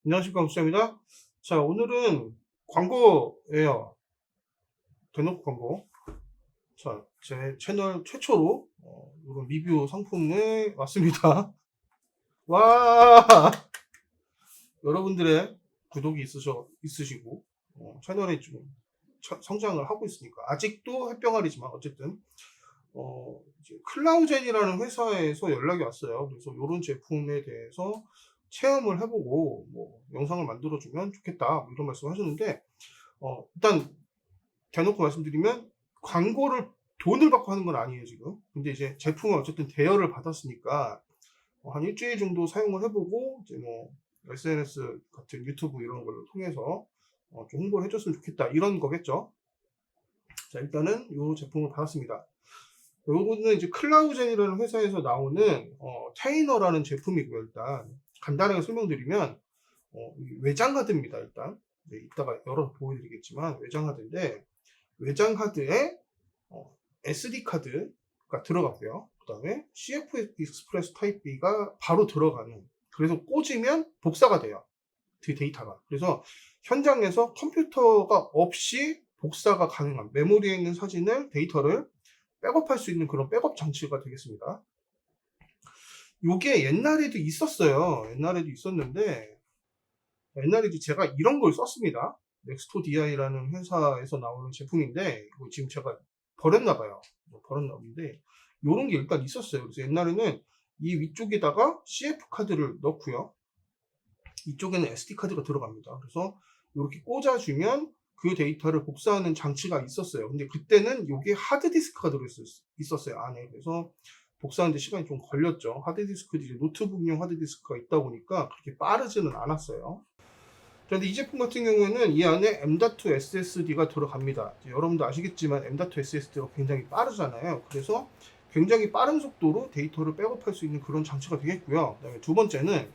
안녕하십니까, 국수입니다. 자, 오늘은 광고예요. 대놓고 광고. 자, 제 채널 최초로 이런 리뷰 상품에 왔습니다. 와, 여러분들의 구독이 있으시고 채널이 좀 성장을 하고 있으니까 아직도 햇병아리지만 어쨌든 이제 클라우젠이라는 회사에서 연락이 왔어요. 그래서 이런 제품에 대해서 체험을 해보고 뭐 영상을 만들어주면 좋겠다 뭐 이런 말씀 하셨는데 일단 대놓고 말씀드리면 광고를 돈을 받고 하는 건 아니에요 지금. 근데 이제 제품을 어쨌든 대여를 받았으니까 한 일주일 정도 사용을 해보고 이제 뭐 SNS 같은 유튜브 이런 걸 통해서 좀 홍보를 해줬으면 좋겠다 이런 거겠죠. 자, 일단은 이 제품을 받았습니다. 요거는 이제 클라우젠이라는 회사에서 나오는 테이너라는 제품이고요. 일단 간단하게 설명드리면 외장 하드입니다. 일단 이따가 열어서 보여드리겠지만 외장 하드인데 외장 하드에 SD 카드가 들어가고요. 그 다음에 CF 익스프레스 타입 B가 바로 들어가는, 그래서 꽂으면 복사가 돼요. 그 데이터가. 그래서 현장에서 컴퓨터가 없이 복사가 가능한, 메모리에 있는 사진을, 데이터를 백업할 수 있는 그런 백업 장치가 되겠습니다. 요게 옛날에도 있었어요. 옛날에도 있었는데 옛날에도 제가 이런 걸 썼습니다. 넥스토 DI라는 회사에서 나오는 제품인데 이거 지금 제가 버렸나봐요. 버렸나 본데 요런 게 일단 있었어요. 그래서 옛날에는 이 위쪽에다가 CF 카드를 넣고요. 이쪽에는 SD 카드가 들어갑니다. 그래서 이렇게 꽂아주면 그 데이터를 복사하는 장치가 있었어요. 근데 그때는 이게 하드디스크가 들어있었어요, 안에. 그래서 복사하는데 시간이 좀 걸렸죠. 하드디스크, 이제 노트북용 하드디스크가 있다 보니까 그렇게 빠르지는 않았어요. 그런데 이 제품 같은 경우에는 이 안에 M.2 SSD가 들어갑니다. 여러분도 아시겠지만 M.2 SSD가 굉장히 빠르잖아요. 그래서 굉장히 빠른 속도로 데이터를 백업할 수 있는 그런 장치가 되겠고요. 그다음에 두 번째는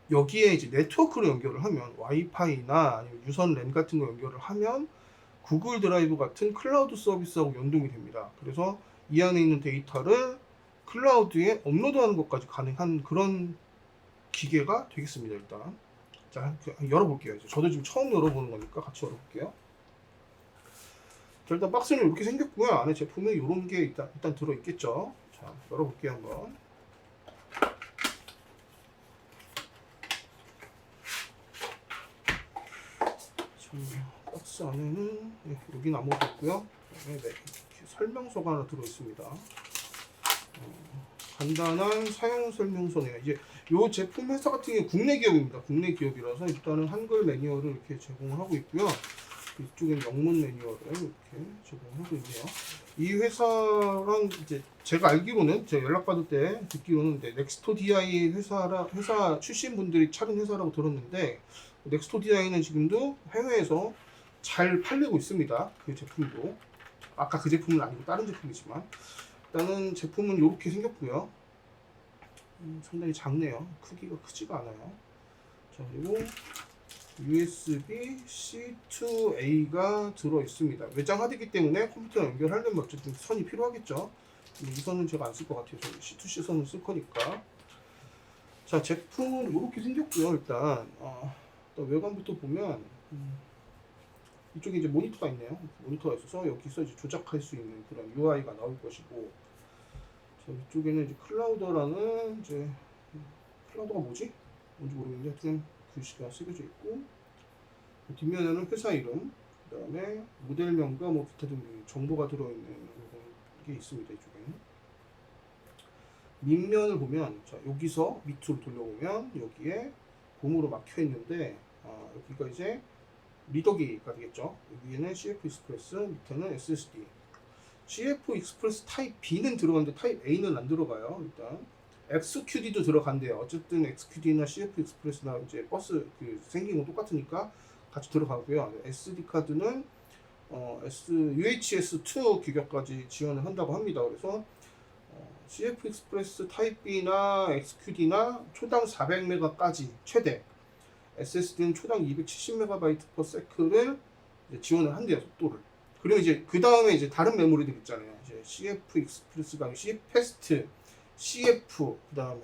여기에 이제 네트워크로 연결을 하면 와이파이나 아니면 유선 랜 같은 거 연결을 하면 구글 드라이브 같은 클라우드 서비스하고 연동이 됩니다. 그래서 이 안에 있는 데이터를 클라우드에 업로드하는 것까지 가능한 그런 기계가 되겠습니다. 일단 자, 열어볼게요. 저도 지금 처음 열어보는 거니까 같이 열어볼게요. 자, 일단 박스는 이렇게 생겼고요. 안에 제품에 이런 게 일단 들어있겠죠. 자, 열어볼게요 한번. 박스 안에는 여기는 아무것도 없고요. 설명서가 하나 들어있습니다. 간단한 사용 설명서네요. 이제 이 제품 회사 같은 경우 국내 기업입니다. 국내 기업이라서 일단은 한글 매뉴얼을 이렇게 제공을 하고 있고요. 이쪽에는 영문 매뉴얼을 이렇게 제공하고 있네요. 이 회사랑 이제 제가 알기로는, 제가 연락받을 때 듣기로는 넥스토 DI 회사 출신 분들이 차린 회사라고 들었는데, 넥스토 DI는 지금도 해외에서 잘 팔리고 있습니다. 그 제품도. 아까 그 제품은 아니고 다른 제품이지만. 일단은 제품은 이렇게 생겼고요. 상당히 작네요. 크기가 크지가 않아요. 자, 그리고 USB-C to A가 들어있습니다. 외장 하드이기 때문에 컴퓨터랑 연결하려면 어쨌든 선이 필요하겠죠. 이 선은 제가 안 쓸 것 같아요. C2C 선을 쓸 거니까. 자, 제품은 이렇게 생겼고요. 일단 외관부터 보면 이쪽에 이제 모니터가 있네요. 모니터가 있어서 여기서 이제 조작할 수 있는 그런 UI가 나올 것이고, 자, 이쪽에는 이제 클라우더라는 이제 클라우더가 뭔지 모르겠는데 하여튼 글씨가 새겨져 있고, 뒷면에는 회사 이름, 그 다음에 모델명과 뭐 기타 등 정보가 들어있는 게 있습니다. 이쪽에는 밑면을 보면, 자, 여기서 밑으로 돌려보면 여기에 고무로 막혀 있는데 여기가 이제 리더기가 되겠죠. 여기에는 CF 익스프레스, 밑에는 SSD. CF 익스프레스 타입 B는 들어가는데 타입 A는 안 들어가요. 일단 XQD도 들어간대요. 어쨌든 XQD나 CF 익스프레스나 이제 버스 생긴 건 똑같으니까 같이 들어가고요. SD 카드는 UHS-2 규격까지 지원을 한다고 합니다. 그래서 CF 익스프레스 타입 B나 XQD나 초당 400메가까지 최대, SSD는 초당 270MB/s를 지원을 한대요, 속도를. 그리고 이제 그 다음에 이제 다른 메모리들 있잖아요. 이제 CF 익스프레스가 CF 패스트, CF 그다음에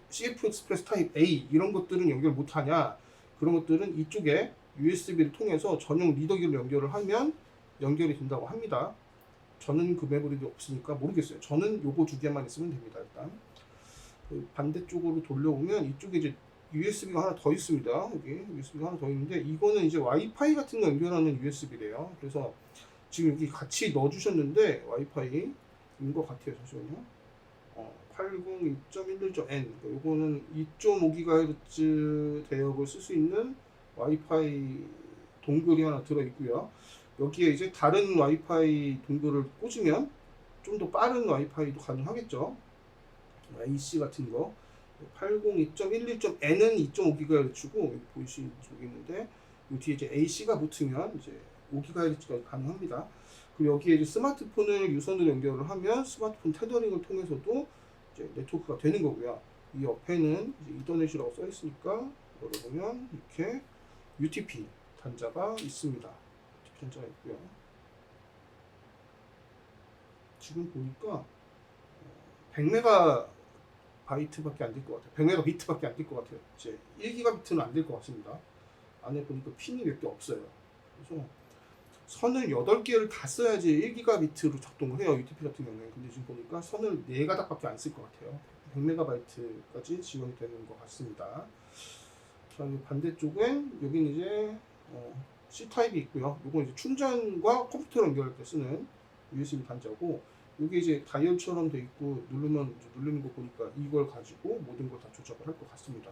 CF 익스프레스 타입 A 이런 것들은 연결 못하냐? 그런 것들은 이쪽에 USB를 통해서 전용 리더기를 연결을 하면 연결이 된다고 합니다. 저는 그 메모리도 없으니까 모르겠어요. 저는 요거 두 개만 있으면 됩니다. 일단 그 반대쪽으로 돌려오면 이쪽에 이제 USB가 하나 더 있습니다. 여기 USB가 하나 더 있는데 이거는 이제 와이파이 같은 거 연결하는 USB래요. 그래서 지금 여기 같이 넣어주셨는데 와이파이인 것 같아요. 잠시만요. 802.11.n 요거는 2.5GHz 대역을 쓸 수 있는 와이파이 동글이 하나 들어있고요. 여기에 이제 다른 와이파이 동글을 꽂으면 좀 더 빠른 와이파이도 가능하겠죠. AC 같은 거 802.11.n은 2.5GHz고 보이시는 쪽에 있는데 이 뒤에 이제 AC가 붙으면 이제 5GHz가 가능합니다. 그리고 여기에 이제 스마트폰을 유선으로 연결을 하면 스마트폰 테더링을 통해서도 이제 네트워크가 되는 거고요. 이 옆에는 이제 이더넷이라고 써 있으니까 열어보면 이렇게 UTP 단자가 있습니다. UTP 단자가 있고요. 지금 보니까 100MB밖에 안 될 것 같아요. 100MB밖에 안 될 것 같아요. 이제 1GB는 안 될 것 같습니다. 안에 보니까 핀이 몇 개 없어요. 그래서 선을 8개를 다 써야지 1GB로 작동을 해요. UTP 같은 경우는. 근데 지금 보니까 선을 4가닥밖에 안 쓸 것 같아요. 100MB까지 지원이 되는 것 같습니다. 자, 반대쪽엔 여기는 이제 C타입이 있고요. 이건 이제 충전과 컴퓨터 연결할 때 쓰는 USB 단자고, 이게 이제 다이얼처럼 돼 있고 누르면 누르는 거 보니까 이걸 가지고 모든 걸 다 조작을 할 것 같습니다.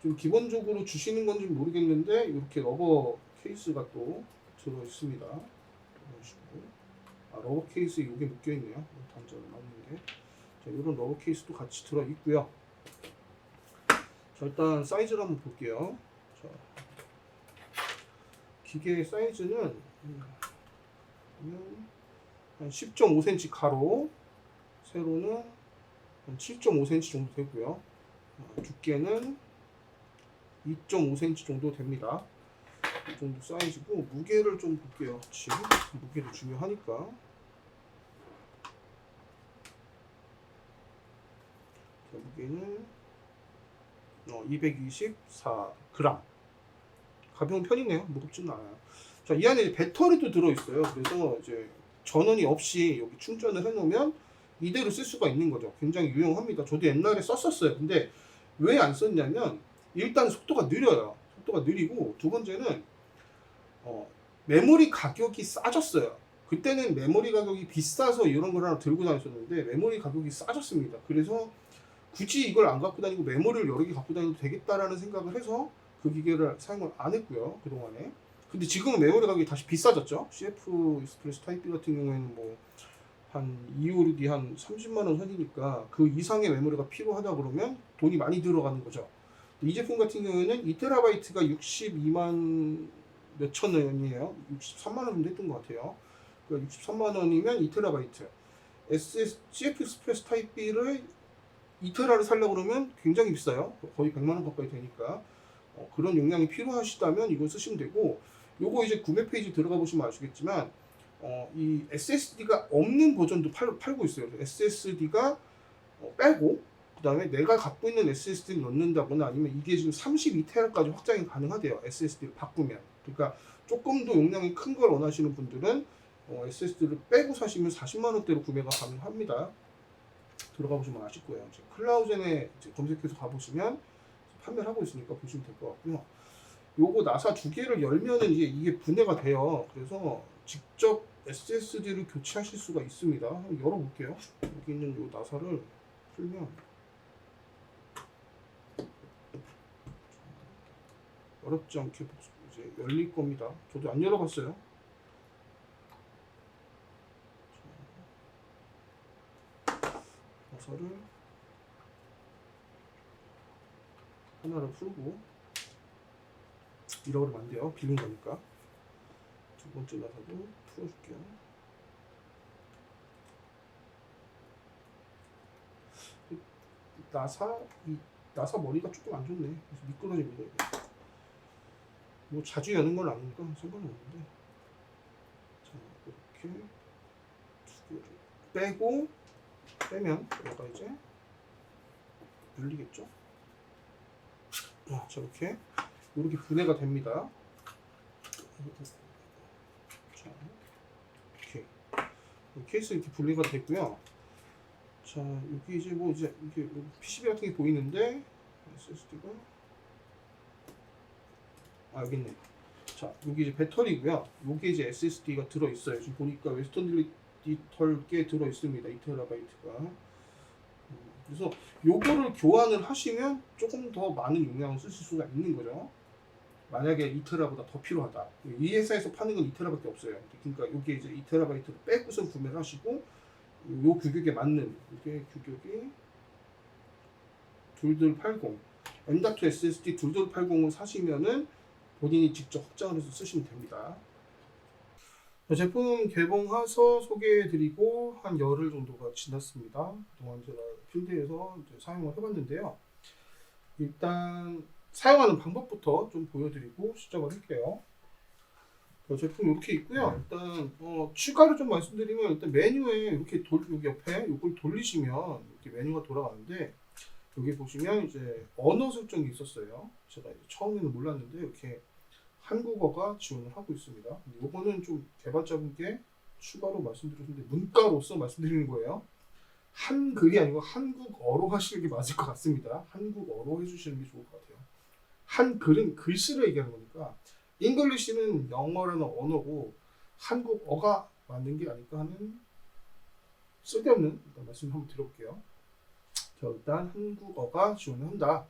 좀 기본적으로 주시는 건지 모르겠는데 이렇게 러버 케이스가 또 들어 있습니다. 이런 식으로. 러버 케이스에 이게 묶여 있네요. 단자를 맞는 게. 자, 이런 러버 케이스도 같이 들어 있고요. 자, 일단 사이즈를 한번 볼게요. 자, 기계 사이즈는 한 10.5cm 가로, 세로는 한 7.5cm 정도 되고요. 두께는 2.5cm 정도 됩니다. 이 정도 사이즈고, 무게를 좀 볼게요. 지금 무게도 중요하니까. 자, 무게는 224g. 가벼운 편이네요. 무겁지는 않아요. 자, 이 안에 배터리도 들어있어요. 그래서 이제 전원이 없이 여기 충전을 해놓으면 이대로 쓸 수가 있는 거죠. 굉장히 유용합니다. 저도 옛날에 썼었어요. 근데 왜 안 썼냐면, 일단 속도가 느려요. 속도가 느리고, 두 번째는 메모리 가격이 싸졌어요. 그때는 메모리 가격이 비싸서 이런 걸 하나 들고 다녔었는데 메모리 가격이 싸졌습니다. 그래서 굳이 이걸 안 갖고 다니고 메모리를 여러 개 갖고 다녀도 되겠다라는 생각을 해서 그 기계를 사용을 안 했고요, 그동안에. 근데 지금은 메모리 가격이 다시 비싸졌죠. CF 익스프레스 타입 B 같은 경우에는 뭐 한 2호르기 한 30만원 선이니까 그 이상의 메모리가 필요하다 그러면 돈이 많이 들어가는 거죠. 이 제품 같은 경우에는 2TB가 62만 몇천 원이에요. 63만원 정도 했던 것 같아요. 그러니까 63만원이면 2TB. CF 익스프레스 타입 B를 2테라를 살려고 그러면 굉장히 비싸요. 거의 100만원 가까이 되니까. 그런 용량이 필요하시다면 이걸 쓰시면 되고, 요거 이제 구매 페이지 들어가 보시면 아시겠지만 이 SSD가 없는 버전도 팔고 있어요. SSD가 빼고 그 다음에 내가 갖고 있는 SSD를 넣는다거나 아니면 이게 지금 32TB까지 확장이 가능하대요. SSD를 바꾸면. 그러니까 조금 더 용량이 큰 걸 원하시는 분들은 SSD를 빼고 사시면 40만원대로 구매가 가능합니다. 들어가 보시면 아실 거예요. 클라우젠에 검색해서 가보시면 판매를 하고 있으니까 보시면 될 것 같고요. 요거 나사 두 개를 열면은 이게 분해가 돼요. 그래서 직접 SSD를 교체하실 수가 있습니다. 한번 열어볼게요. 여기 있는 요 나사를 풀면 어렵지 않게 이제 열릴 겁니다. 저도 안 열어봤어요. 나사를 하나를 풀고, 잃어버리면 안 돼요. 빌린 거니까. 두 번째 나사도 풀어줄게요. 이 나사 머리가 조금 안 좋네. 그래서 미끄러집니다. 뭐 자주 여는 건 아니니까 상관은 없는데. 자, 이렇게 두 개를 빼고, 빼면 얘가 이제 눌리겠죠. 자, 이렇게 분해가 됩니다. 자, 이렇게 케이스 이렇게 분리가 됐고요. 자, 여기 이제 뭐 이제 이게 PCB 같은 게 보이는데 SSD가 여기 있네. 자, 여기 이제 배터리고요. 여기 이제 SSD가 들어 있어요. 지금 보니까 웨스턴 디지털 게 들어 있습니다. 2TB가. 그래서 요거를 교환을 하시면 조금 더 많은 용량을 쓰실 수가 있는 거죠. 만약에 2TB보다 더 필요하다. 이 회사에서 파는 건 2TB밖에 없어요. 그러니까 여기 이제 2TB를 빼고서 구매를 하시고 요 규격에 맞는 이게 규격이 2280 M.2 SSD 2280을 사시면은 본인이 직접 확장을 해서 쓰시면 됩니다. 제품 개봉해서 소개해드리고 한 열흘 정도가 지났습니다. 그동안 제가 필드에서 이제 사용을 해봤는데요. 일단 사용하는 방법부터 좀 보여드리고 시작을 할게요. 제품 이렇게 있고요. 일단 추가로 좀 말씀드리면 일단 메뉴에 이렇게 여기 옆에 이걸 돌리시면 이렇게 메뉴가 돌아가는데 여기 보시면 이제 언어 설정이 있었어요. 제가 처음에는 몰랐는데 이렇게 한국어가 지원을 하고 있습니다. 이거는 좀 개발자분께 추가로 말씀드렸는데 문가로서 말씀드리는 거예요. 한글이 아니고 한국어로 하시는 게 맞을 것 같습니다. 한국어로 해주시는 게 좋을 것 같아요. 한글은 글씨를 얘기하는 거니까 잉글리시는 영어라는 언어고 한국어가 맞는 게 아닐까 하는 쓸데없는 말씀 한번 드려볼게요. 자, 일단 한국어가 지원을 한다.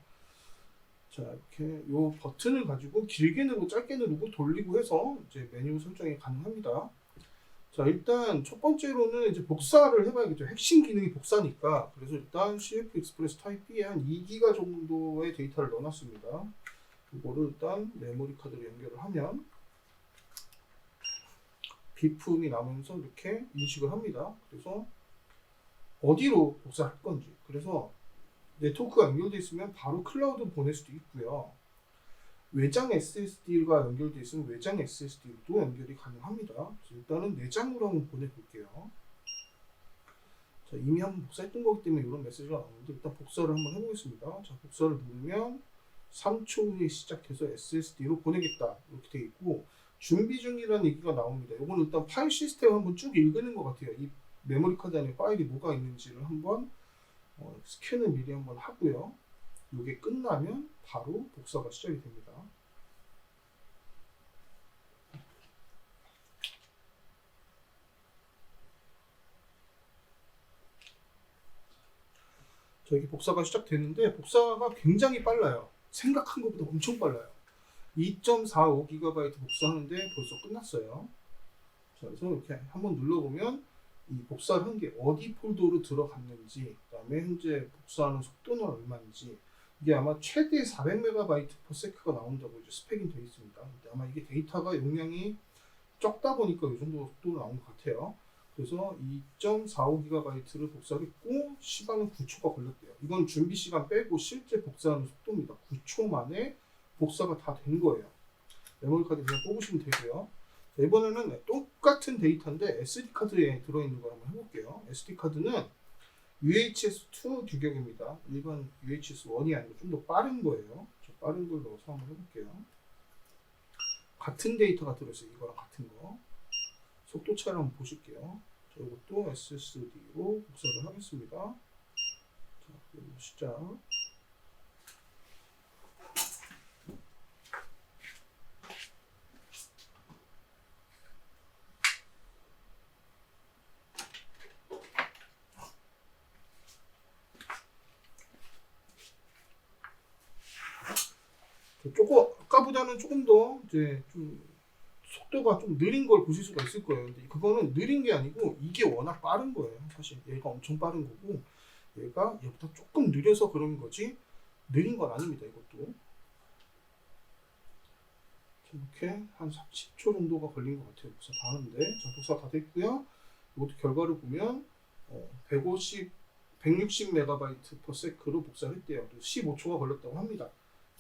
자, 이렇게 요 버튼을 가지고 길게 누르고 짧게 누르고 돌리고 해서 이제 메뉴 설정이 가능합니다. 자, 일단 첫 번째로는 이제 복사를 해봐야겠죠. 핵심 기능이 복사니까. 그래서 일단 CF 익스프레스 타입 B에 한 2기가 정도의 데이터를 넣어놨습니다. 이거를 일단 메모리 카드로 연결을 하면 비품이 나면서 이렇게 인식을 합니다. 그래서 어디로 복사할 건지. 그래서 네트워크가 연결되어 있으면 바로 클라우드 보낼 수도 있고요. 외장 SSD가 연결되어 있으면 외장 SSD로도 연결이 가능합니다. 그래서 일단은 내장으로 한번 보내볼게요. 자, 이미 한번 복사했던 거기 때문에 이런 메시지가 나오는데 일단 복사를 한번 해보겠습니다. 자, 복사를 누르면 3초 후에 시작해서 SSD로 보내겠다 이렇게 되어 있고 준비 중이라는 얘기가 나옵니다. 이건 일단 파일 시스템 한번 쭉 읽는 것 같아요. 이 메모리 카드 안에 파일이 뭐가 있는지를 한번 스캔을 미리 한번 하고요. 이게 끝나면 바로 복사가 시작이 됩니다. 자, 이게 복사가 시작되는데 복사가 굉장히 빨라요. 생각한 것보다 엄청 빨라요. 2.45GB 복사하는데 벌써 끝났어요. 자, 그래서 이렇게 한번 눌러보면 이 복사를 한 게 어디 폴더로 들어갔는지, 그 다음에 현재 복사하는 속도는 얼마인지, 이게 아마 최대 400MB/s가 나온다고 이제 스펙이 되어 있습니다. 근데 아마 이게 데이터가 용량이 적다 보니까 이 정도 속도로 나온 것 같아요. 그래서 2.45GB를 복사했고 시간은 9초가 걸렸대요. 이건 준비 시간 빼고 실제 복사하는 속도입니다. 9초 만에 복사가 다 된 거예요. 메모리 카드 그냥 뽑으시면 되고요. 자, 이번에는 똑같은 데이터인데 SD 카드에 들어있는 걸 한번 해볼게요. SD 카드는 UHS-2 규격입니다. 일반 UHS-1이 아니고 좀 더 빠른 거예요. 빠른 걸 넣어서 한번 해볼게요. 같은 데이터가 들어있어요. 이거랑 같은 거. 속도 차이를 한번 보실게요. 자, 이것도 SSD로 복사를 하겠습니다. 자, 그리고 시작. 조금 아까보다는 조금 더 이제 좀 속도가 좀 느린 걸 보실 수가 있을 거예요. 근데 그거는 느린 게 아니고 이게 워낙 빠른 거예요. 사실 얘가 엄청 빠른 거고 얘가 얘보다 조금 느려서 그런 거지 느린 건 아닙니다. 이것도 이렇게 한 10초 정도가 걸린 것 같아요. 복사 다 하는데 자, 복사 다 됐고요. 이것도 결과를 보면 160MB/s로 복사를 했대요. 15초가 걸렸다고 합니다.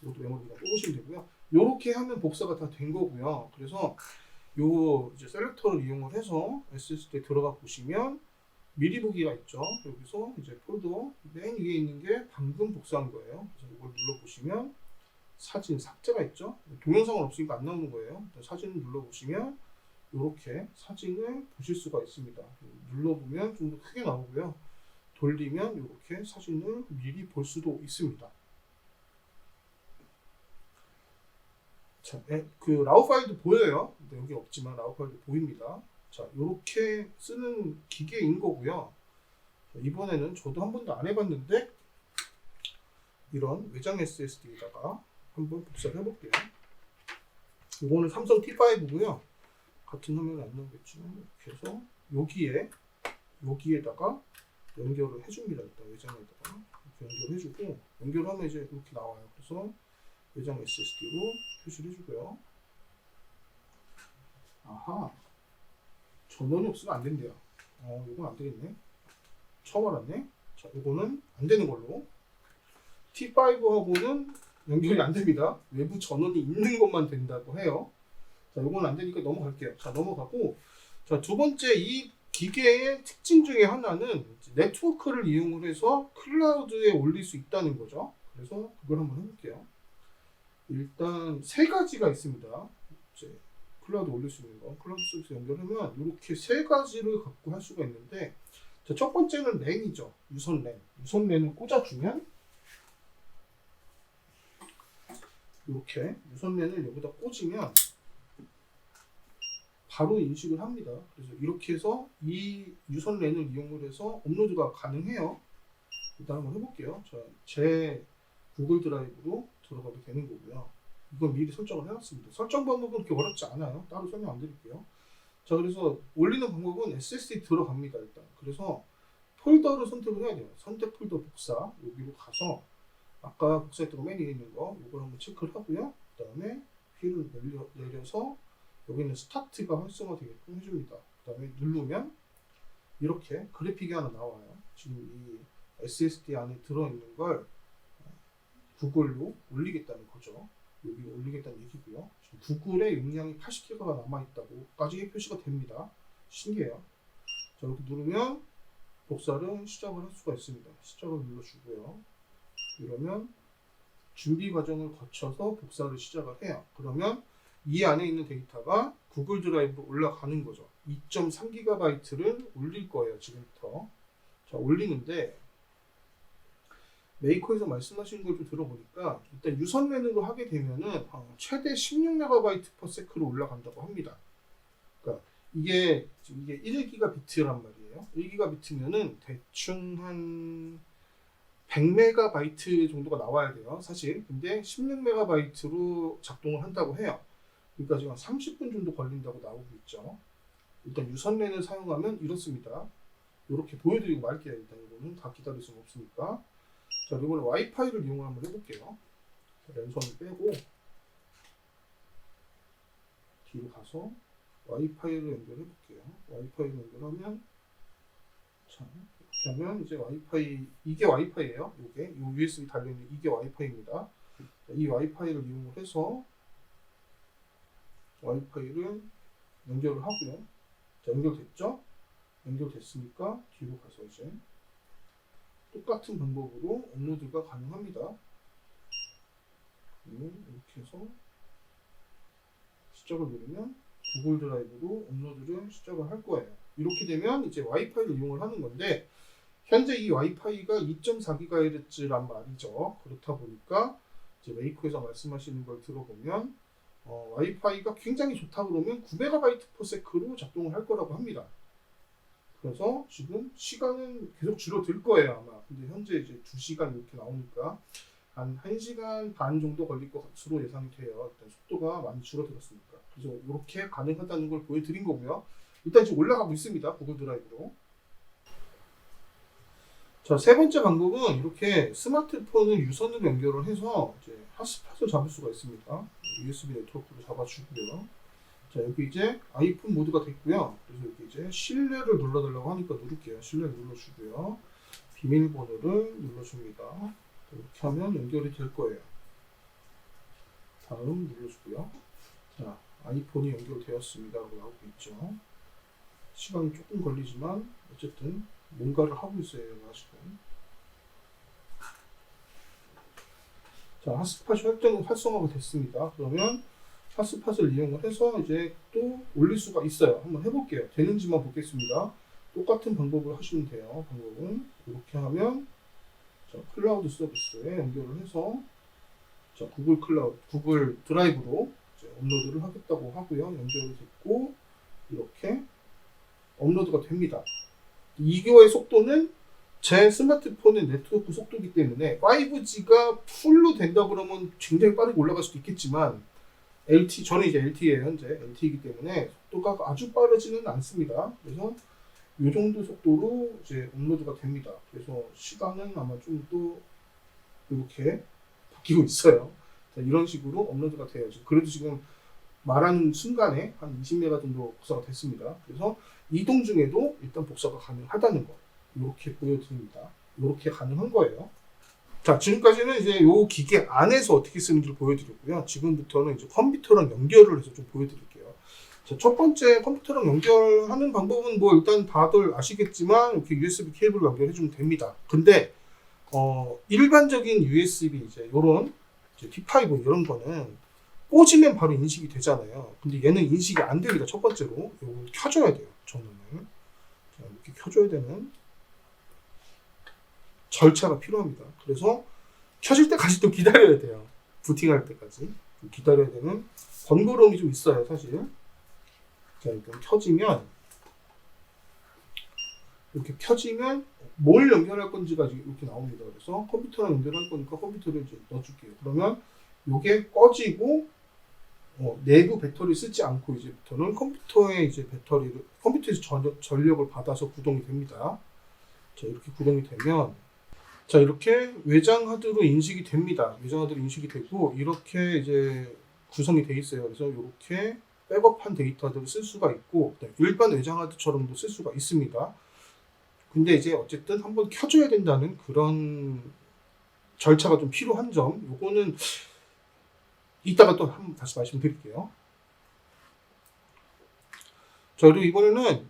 이것도 메모리 그냥 뽑으시면 되고요. 요렇게 하면 복사가 다 된 거고요. 그래서 요 이제 셀렉터를 이용을 해서 SSD에 들어가 보시면 미리 보기가 있죠. 여기서 이제 폴더 맨 위에 있는 게 방금 복사한 거예요. 그래서 이걸 눌러보시면 사진 삭제가 있죠. 동영상은 없으니까 안 나오는 거예요. 사진을 눌러보시면 이렇게 사진을 보실 수가 있습니다. 눌러보면 좀 더 크게 나오고요. 돌리면 이렇게 사진을 미리 볼 수도 있습니다. 자, 그 라우 파일도 보여요. 근데 여기 없지만 라우 파일도 보입니다. 자, 이렇게 쓰는 기계인 거고요. 이번에는 저도 한 번도 안 해봤는데 이런 외장 SSD에다가 한번 복사를 해볼게요. 이거는 삼성 T5고요. 같은 화면이 안 나오겠지만 이렇게 해서 여기에다가 연결을 해줍니다. 일단 외장에다가 이렇게 연결해주고 연결하면 이제 이렇게 나와요. 그래서 외장 SSD로 표시를 해주고요. 아하, 전원이 없으면 안 된대요. 이건 안 되겠네. 처음 알았네. 자, 이거는 안 되는 걸로. T5하고는 연결이 안 됩니다. 외부 전원이 있는 것만 된다고 해요. 자, 이건 안 되니까 넘어갈게요. 자, 넘어가고. 자, 두 번째 이 기계의 특징 중에 하나는 네트워크를 이용을 해서 클라우드에 올릴 수 있다는 거죠. 그래서 그걸 한번 해볼게요. 일단 세 가지가 있습니다. 이제 클라우드 올릴 수 있는 거. 클라우드 서비스 연결하면 이렇게 세 가지를 갖고 할 수가 있는데, 자, 첫 번째는 랜이죠. 유선 랜. 유선 랜을 꽂아주면 이렇게 유선 랜을 여기다 꽂으면 바로 인식을 합니다. 그래서 이렇게 해서 이 유선 랜을 이용을 해서 업로드가 가능해요. 일단 한번 해볼게요. 자, 제 구글 드라이브로 들어가도 되는 거고요. 이건 미리 설정을 해놨습니다. 설정 방법은 그렇게 어렵지 않아요. 따로 설명 안 드릴게요. 자, 그래서 올리는 방법은 SSD 들어갑니다. 일단. 그래서 폴더를 선택을 해야 돼요. 선택 폴더 복사. 여기로 가서 아까 복사했던 거 맨 위에 있는 거 이걸 한번 체크를 하고요. 그 다음에 휠을 내려서 여기는 스타트가 활성화되게끔 해줍니다. 그 다음에 누르면 이렇게 그래픽이 하나 나와요. 지금 이 SSD 안에 들어있는 걸 구글로 올리겠다는 거죠. 여기 올리겠다는 얘기고요. 지금 구글의 용량이 80기가가 남아있다고까지 표시가 됩니다. 신기해요. 자, 이렇게 누르면 복사를 시작을 할 수가 있습니다. 시작을 눌러주고요. 이러면 준비 과정을 거쳐서 복사를 시작을 해요. 그러면 이 안에 있는 데이터가 구글 드라이브로 올라가는 거죠. 2.3GB를 올릴 거예요. 지금부터. 자, 올리는데 메이커에서 말씀하시는 걸 좀 들어보니까 일단 유선 랜으로 하게 되면은 최대 16MB/s로 올라간다고 합니다. 그러니까 이게 1GB란 말이에요. 1GB면은 대충 한 100MB 정도가 나와야 돼요. 사실. 근데 16MB로 작동을 한다고 해요. 그러니까 지금 한 30분 정도 걸린다고 나오고 있죠. 일단 유선 랜을 사용하면 이렇습니다. 이렇게 보여드리고 말게요. 일단 이거는 다 기다릴 수는 없으니까. 자, 이번에 와이파이를 이용을 한번 해볼게요. 랜선을 빼고 뒤로 가서 와이파이를 연결해볼게요. 와이파이를 연결하면 자, 이렇게 하면 이제 와이파이, 이게 와이파이예요. 이게 이 USB 달려있는 이게 와이파이입니다. 이 와이파이를 이용을 해서 와이파이를 연결을 하고요. 자, 연결됐죠? 연결됐으니까 뒤로 가서 이제 똑같은 방법으로 업로드가 가능합니다. 이렇게 해서 시작을 누르면 구글 드라이브로 업로드를 시작을 할 거예요. 이렇게 되면 이제 와이파이를 이용을 하는 건데 현재 이 와이파이가 2.4GHz란 말이죠. 그렇다 보니까 이제 메이커에서 말씀하시는 걸 들어보면 와이파이가 굉장히 좋다 그러면 9MB/s로 작동을 할 거라고 합니다. 그래서 지금 시간은 계속 줄어들 거예요 아마. 근데 현재 이제 2시간 이렇게 나오니까 한 1시간 반 정도 걸릴 것으로 예상이 돼요. 일단 속도가 많이 줄어들었으니까. 그래서 이렇게 가능하다는 걸 보여드린 거고요. 일단 지금 올라가고 있습니다. 구글 드라이브로. 자, 세 번째 방법은 이렇게 스마트폰을 유선으로 연결을 해서 이제 핫스팟을 잡을 수가 있습니다. USB 네트워크로 잡아주고요. 자, 여기 이제 아이폰 모드가 됐고요. 그래서 여기 이제 신뢰를 눌러달라고 하니까 누를게요. 신뢰를 눌러주고요. 비밀번호를 눌러줍니다. 이렇게 하면 연결이 될 거예요. 다음 눌러주고요. 자, 아이폰이 연결되었습니다라고 나오고 있죠. 시간이 조금 걸리지만 어쨌든 뭔가를 하고 있어요, 얘가 지금. 자, 핫스팟이 활성화가 됐습니다. 그러면 핫스팟을 이용을 해서 이제 또 올릴 수가 있어요. 한번 해볼게요. 되는지만 보겠습니다. 똑같은 방법을 하시면 돼요. 방법은 이렇게 하면 자, 클라우드 서비스에 연결을 해서 자, 구글 드라이브로 이제 업로드를 하겠다고 하고요. 연결이 됐고 이렇게 업로드가 됩니다. 이거의 속도는 제 스마트폰의 네트워크 속도이기 때문에 5G가 풀로 된다 그러면 굉장히 빠르게 올라갈 수도 있겠지만 저는 이제 LTE예요. 현재 LTE이기 때문에 속도가 아주 빠르지는 않습니다. 그래서 이 정도 속도로 이제 업로드가 됩니다. 그래서 시간은 아마 좀 또 이렇게 바뀌고 있어요. 자, 이런 식으로 업로드가 돼요. 그래도 지금 말하는 순간에 한 20메가 정도 복사가 됐습니다. 그래서 이동 중에도 일단 복사가 가능하다는 거 이렇게 보여드립니다. 이렇게 가능한 거예요. 자, 지금까지는 이제 이 기계 안에서 어떻게 쓰는지를 보여드렸고요. 지금부터는 이제 컴퓨터랑 연결을 해서 좀 보여드릴게요. 자, 첫 번째 컴퓨터랑 연결하는 방법은 뭐 일단 다들 아시겠지만 이렇게 USB 케이블 연결해 주면 됩니다. 근데 일반적인 USB 이제 요런 T5 이런 거는 꽂으면 바로 인식이 되잖아요. 근데 얘는 인식이 안 됩니다. 첫 번째로 요걸 켜줘야 돼요. 전원을 자, 이렇게 켜줘야 되는 절차가 필요합니다. 그래서 켜질 때까지 또 기다려야 돼요. 부팅할 때까지 기다려야 되는 번거로움이 좀 있어요, 사실. 자, 일단 이렇게 켜지면 뭘 연결할 건지가 이렇게 나옵니다. 그래서 컴퓨터랑 연결할 거니까 컴퓨터를 이제 넣어줄게요. 그러면 이게 꺼지고 내부 배터리 쓰지 않고 이제부터는 컴퓨터에 이제 컴퓨터에서 전력을 받아서 구동이 됩니다. 자, 이렇게 구동이 되면 자, 이렇게 외장 하드로 인식이 됩니다. 외장 하드로 인식이 되고 이렇게 이제 구성이 돼 있어요. 그래서 이렇게 백업한 데이터들을 쓸 수가 있고 일반 외장 하드처럼도 쓸 수가 있습니다. 근데 이제 어쨌든 한번 켜줘야 된다는 그런 절차가 좀 필요한 점, 요거는 이따가 또 한번 다시 말씀드릴게요. 자, 그리고 이번에는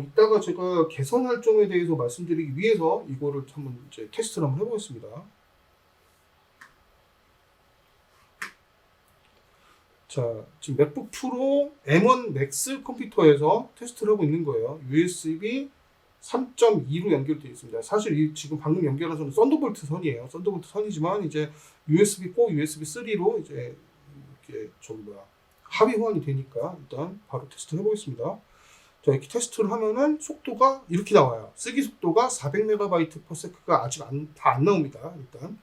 이따가 제가 개선할 점에 대해서 말씀드리기 위해서 이거를 한번 이제 테스트를 한번 해보겠습니다. 자, 지금 맥북 프로 M1 맥스 컴퓨터에서 테스트를 하고 있는 거예요. USB 3.2로 연결되어 있습니다. 사실 지금 방금 연결한 선은 썬더볼트 선이에요. 썬더볼트 선이지만 이제 USB 4, USB 3로 이제 이렇게 합의 호환이 되니까 일단 바로 테스트 해보겠습니다. 자, 이렇게 테스트를 하면은 속도가 이렇게 나와요. 쓰기 속도가 400MB/s가 아직 다 안 나옵니다. 일단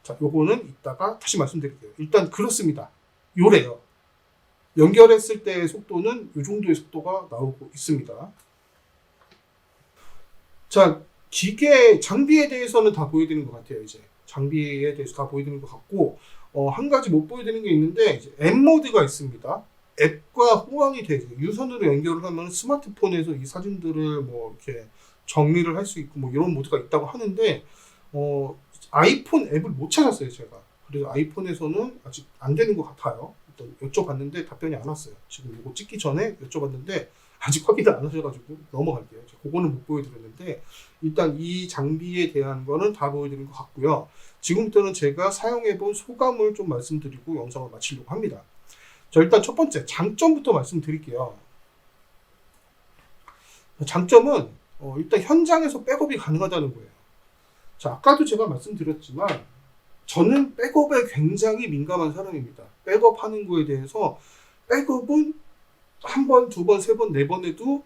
자, 요거는 이따가 다시 말씀드릴게요. 일단 그렇습니다. 요래요. 연결했을 때의 속도는 이 정도의 속도가 나오고 있습니다. 자, 장비에 대해서는 다 보여드리는 것 같아요. 이제 장비에 대해서 다 보여드리는 것 같고 한 가지 못 보여드리는 게 있는데 이제 앱 모드가 있습니다. 앱과 호환이 되죠. 유선으로 연결을 하면 스마트폰에서 이 사진들을 뭐 이렇게 정리를 할 수 있고 뭐 이런 모드가 있다고 하는데 아이폰 앱을 못 찾았어요, 제가. 그래서 아이폰에서는 아직 안 되는 것 같아요. 일단 여쭤봤는데 답변이 안 왔어요. 지금 이거 찍기 전에 여쭤봤는데 아직 확인을 안 하셔가지고 넘어갈게요. 그거는 못 보여드렸는데 일단 이 장비에 대한 거는 다 보여드린 것 같고요. 지금부터는 제가 사용해본 소감을 좀 말씀드리고 영상을 마치려고 합니다. 자, 일단 첫 번째 장점부터 말씀드릴게요. 장점은 일단 현장에서 백업이 가능하다는 거예요. 자, 아까도 제가 말씀드렸지만 저는 백업에 굉장히 민감한 사람입니다. 백업하는 거에 대해서 백업은 한 번, 두 번, 세 번, 네 번 해도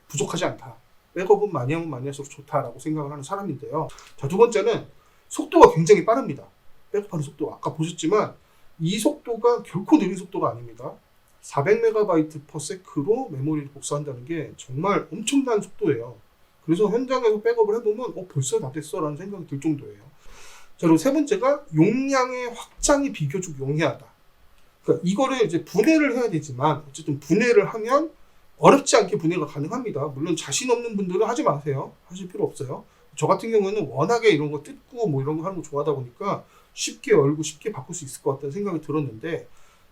부족하지 않다. 백업은 많이 하면 많이 할수록 좋다라고 생각을 하는 사람인데요. 자, 두 번째는 속도가 굉장히 빠릅니다. 백업하는 속도 아까 보셨지만 이 속도가 결코 느린 속도가 아닙니다. 400MB/s로 메모리를 복사한다는 게 정말 엄청난 속도예요. 그래서 현장에서 백업을 해보면 벌써 다 됐어 라는 생각이 들 정도예요. 자, 그리고 세 번째가 용량의 확장이 비교적 용이하다. 그러니까 이거를 이제 분해를 해야 되지만 어쨌든 분해를 하면 어렵지 않게 분해가 가능합니다. 물론 자신 없는 분들은 하지 마세요. 하실 필요 없어요. 저 같은 경우는 워낙에 이런 거 뜯고 뭐 이런 거 하는 거 좋아하다 보니까 쉽게 열고 쉽게 바꿀 수 있을 것 같다는 생각이 들었는데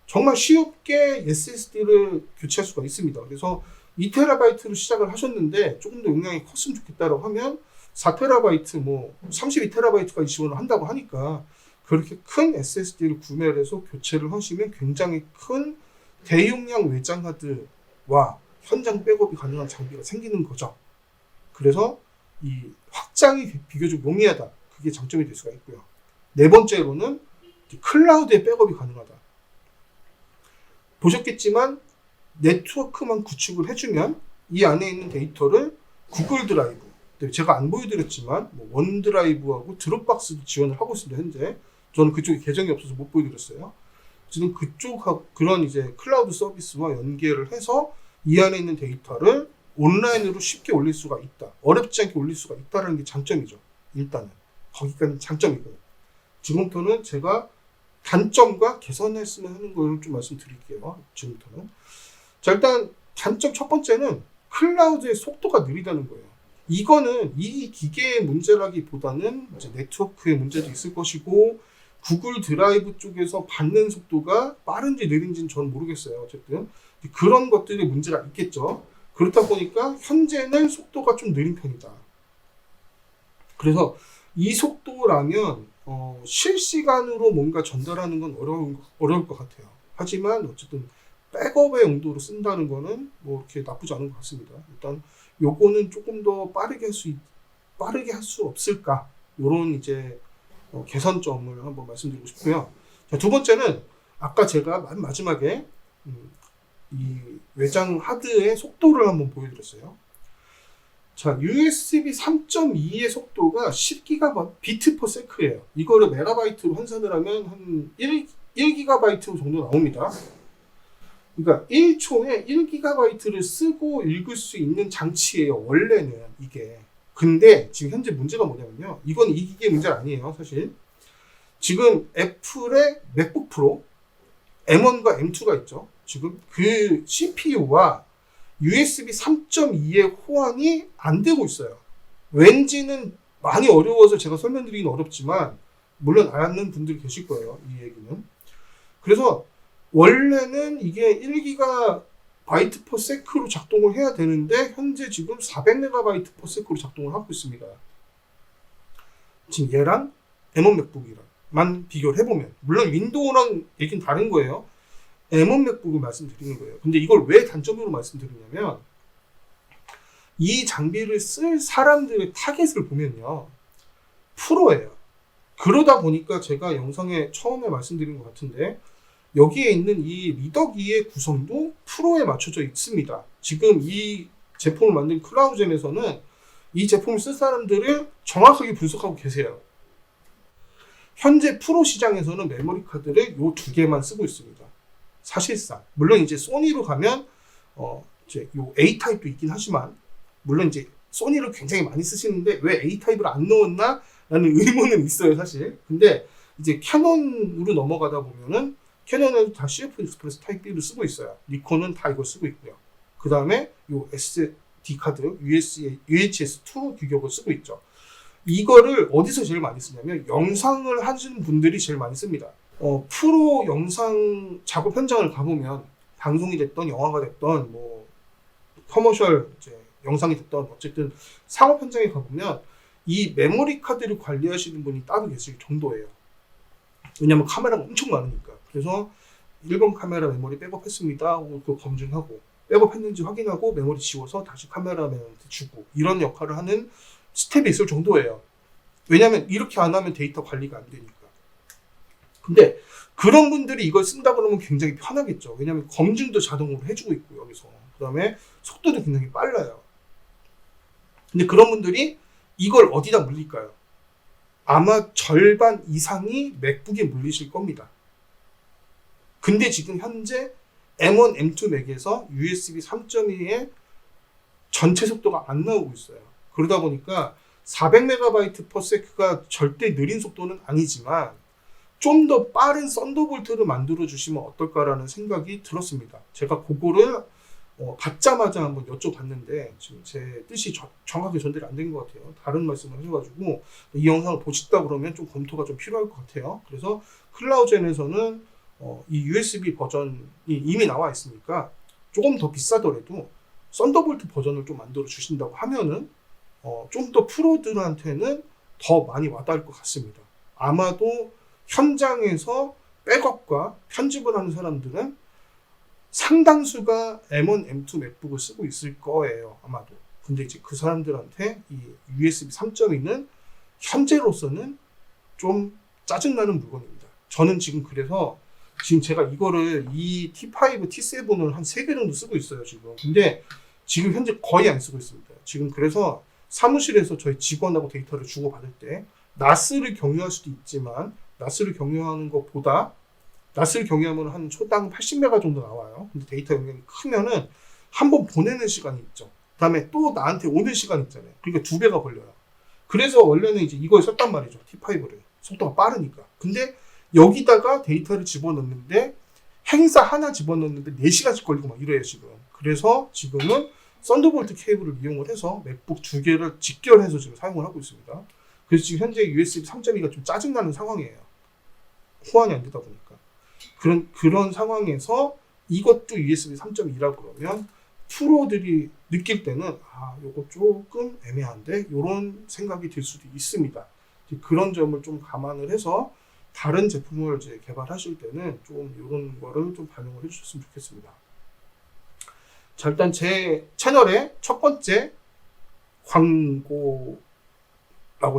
정말 쉽게 SSD를 교체할 수가 있습니다. 그래서 2TB로 시작을 하셨는데 조금 더 용량이 컸으면 좋겠다라고 하면 4TB, 뭐 32TB까지 지원을 한다고 하니까 그렇게 큰 SSD를 구매를 해서 교체를 하시면 굉장히 큰 대용량 외장 하드와 현장 백업이 가능한 장비가 생기는 거죠. 그래서 이 확장이 비교적 용이하다. 그게 장점이 될 수가 있고요. 네 번째로는 클라우드에 백업이 가능하다. 보셨겠지만 네트워크만 구축을 해주면 이 안에 있는 데이터를 구글 드라이브, 제가 안 보여드렸지만 뭐 원드라이브하고 드롭박스도 지원을 하고 있습니다. 현재 저는 그쪽에 계정이 없어서 못 보여드렸어요. 지금 그쪽하고 그런 이제 클라우드 서비스와 연계를 해서 이 안에 있는 데이터를 온라인으로 쉽게 올릴 수가 있다. 어렵지 않게 올릴 수가 있다는 게 장점이죠. 일단은 거기까지 장점이고요. 지금부터는 제가 단점과 개선했으면 하는 걸 좀 말씀드릴게요. 지금부터는. 자, 일단 단점 첫 번째는 클라우드의 속도가 느리다는 거예요. 이거는 이 기계의 문제라기보다는 이제 네트워크의 문제도 있을 것이고 구글 드라이브 쪽에서 받는 속도가 빠른지 느린지는 저는 모르겠어요. 어쨌든 그런 것들이 문제가 있겠죠. 그렇다 보니까 현재는 속도가 좀 느린 편이다. 그래서 이 속도라면 실시간으로 뭔가 전달하는 건 어려울 것 같아요. 하지만 어쨌든 백업의 용도로 쓴다는 거는 뭐 이렇게 나쁘지 않은 것 같습니다. 일단 요거는 조금 더 빠르게 할 수 없을까? 요런 이제 개선점을 한번 말씀드리고 싶고요. 자, 두 번째는 아까 제가 마지막에 이 외장 하드의 속도를 한번 보여드렸어요. 자, USB 3.2의 속도가 10GB/s예요. 이거를 메가바이트로 환산을 하면 한 1GB 정도 나옵니다. 그러니까 1초에 1GB를 쓰고 읽을 수 있는 장치예요. 원래는 이게. 근데 지금 현재 문제가 뭐냐면요. 이건 이 기계의 문제가 아니에요. 사실. 지금 애플의 맥북 프로 M1과 M2가 있죠. 지금 그 CPU와 USB 3.2의 호환이 안 되고 있어요. 왠지는 많이 어려워서 제가 설명드리기는 어렵지만 물론 아는 분들이 계실 거예요. 이 얘기는. 그래서 원래는 이게 1GB/s로 작동을 해야 되는데 현재 지금 400MB/s로 작동을 하고 있습니다. 지금 얘랑 M1 맥북이랑만 비교를 해보면 물론 윈도우랑 얘기는 다른 거예요. M1 맥북을 말씀드리는 거예요. 근데 이걸 왜 단점으로 말씀드리냐면 이 장비를 쓸 사람들의 타겟을 보면요. 프로예요. 그러다 보니까 제가 영상에 처음에 말씀드린 것 같은데 여기에 있는 이 리더기의 구성도 프로에 맞춰져 있습니다. 지금 이 제품을 만든 클라우젠에서는 이 제품을 쓸 사람들을 정확하게 분석하고 계세요. 현재 프로 시장에서는 메모리 카드를 요 두 개만 쓰고 있습니다. 사실상 물론 이제 소니로 가면 이제 요 A 타입도 있긴 하지만 물론 이제 소니를 굉장히 많이 쓰시는데 왜 A 타입을 안 넣었나 라는 의문은 있어요 사실. 근데 이제 캐논으로 넘어가다 보면은 캐논은 다 CF 익스프레스 타입 B를 쓰고 있어요. 니콘은 다 이걸 쓰고 있고요. 그 다음에 요 SD 카드 UHS-2 규격을 쓰고 있죠. 이거를 어디서 제일 많이 쓰냐면 영상을 하시는 분들이 제일 많이 씁니다. 프로 영상 작업 현장을 가보면 방송이 됐던 영화가 됐던 뭐 커머셜 이제 영상이 됐던 어쨌든 상업 현장에 가보면 이 메모리 카드를 관리하시는 분이 따로 계실 정도예요. 왜냐면 카메라가 엄청 많으니까. 그래서 1번 카메라 메모리 백업했습니다. 그거 검증하고 백업했는지 확인하고 메모리 지워서 다시 카메라맨한테 주고 이런 역할을 하는 스텝이 있을 정도예요. 왜냐면 이렇게 안 하면 데이터 관리가 안 되니까. 근데 그런 분들이 이걸 쓴다 그러면 굉장히 편하겠죠. 왜냐면 검증도 자동으로 해주고 있고 여기서. 그 다음에 속도도 굉장히 빨라요. 근데 그런 분들이 이걸 어디다 물릴까요? 아마 절반 이상이 맥북에 물리실 겁니다. 근데 지금 현재 M1, M2 맥에서 USB 3.2의 전체 속도가 안 나오고 있어요. 그러다 보니까 400MB/s가 절대 느린 속도는 아니지만 좀 더 빠른 썬더볼트를 만들어 주시면 어떨까라는 생각이 들었습니다. 제가 그거를 받자마자 한번 여쭤봤는데 지금 제 뜻이 정확하게 전달이 안 된 것 같아요. 다른 말씀을 하셔가지고 이 영상을 보시다 그러면 좀 검토가 좀 필요할 것 같아요. 그래서 클라우젠에서는 이 USB 버전이 이미 나와 있으니까 조금 더 비싸더라도 썬더볼트 버전을 좀 만들어 주신다고 하면은 좀 더 프로들한테는 더 많이 와닿을 것 같습니다. 아마도 현장에서 백업과 편집을 하는 사람들은 상당수가 M1, M2 맥북을 쓰고 있을 거예요. 아마도. 근데 이제 그 사람들한테 이 USB 3.2는 현재로서는 좀 짜증나는 물건입니다. 저는 지금 그래서 지금 제가 이거를 이 T5, T7을 한 3개 정도 쓰고 있어요, 지금. 근데 지금 현재 거의 안 쓰고 있습니다. 지금 그래서 사무실에서 저희 직원하고 데이터를 주고받을 때 나스를 경유할 수도 있지만 나스를 경유하는 것보다 나스를 경유하면 한 초당 80메가 정도 나와요. 근데 데이터 용량이 크면은 한 번 보내는 시간이 있죠. 그 다음에 또 나한테 오는 시간이 있잖아요. 그러니까 2배가 걸려요. 그래서 원래는 이제 이걸 썼단 말이죠. T5를. 속도가 빠르니까. 근데 여기다가 데이터를 집어넣는데 행사 하나 집어넣는데 4시간씩 걸리고 막 이래요, 지금. 그래서 지금은 썬더볼트 케이블을 이용을 해서 맥북 2개를 직결해서 지금 사용을 하고 있습니다. 그래서 지금 현재 USB 3.2가 좀 짜증나는 상황이에요. 호환이 안 되다 보니까. 그런 상황에서 이것도 USB 3.2라 그러면 프로들이 느낄 때는 요거 조금 애매한데 이런 생각이 들 수도 있습니다. 그런 점을 좀 감안을 해서 다른 제품을 이제 개발하실 때는 좀 이런 거를 좀 반영을 해주셨으면 좋겠습니다. 자, 일단 제 채널의 첫 번째 광고라고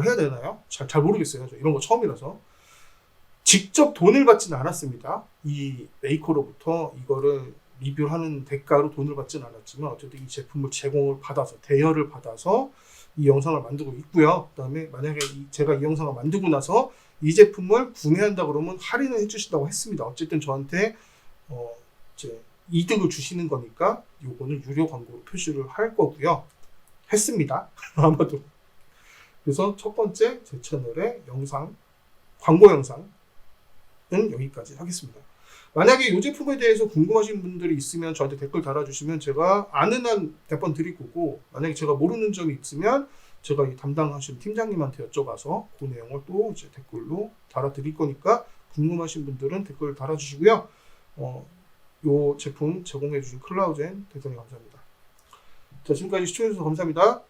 해야 되나요? 잘 모르겠어요. 저 이런 거 처음이라서. 직접 돈을 받지는 않았습니다. 이 메이커로부터 이거를 리뷰하는 대가로 돈을 받지는 않았지만 어쨌든 이 제품을 제공을 받아서 대여를 받아서 이 영상을 만들고 있고요. 그 다음에 만약에 제가 이 영상을 만들고 나서 이 제품을 구매한다 그러면 할인을 해주신다고 했습니다. 어쨌든 저한테 이제 이득을 주시는 거니까 요거는 유료 광고로 표시를 할 거고요. 했습니다. 아마도. 그래서 첫 번째 제 채널의 영상, 광고 영상은 여기까지 하겠습니다. 만약에 이 제품에 대해서 궁금하신 분들이 있으면 저한테 댓글 달아주시면 제가 아는 한 몇 번 드릴 거고, 만약에 제가 모르는 점이 있으면 제가 이 담당하시는 팀장님한테 여쭤봐서 그 내용을 또 이제 댓글로 달아드릴 거니까 궁금하신 분들은 댓글 달아주시고요. 이 제품 제공해주신 클라우젠 대단히 감사합니다. 자, 지금까지 시청해주셔서 감사합니다.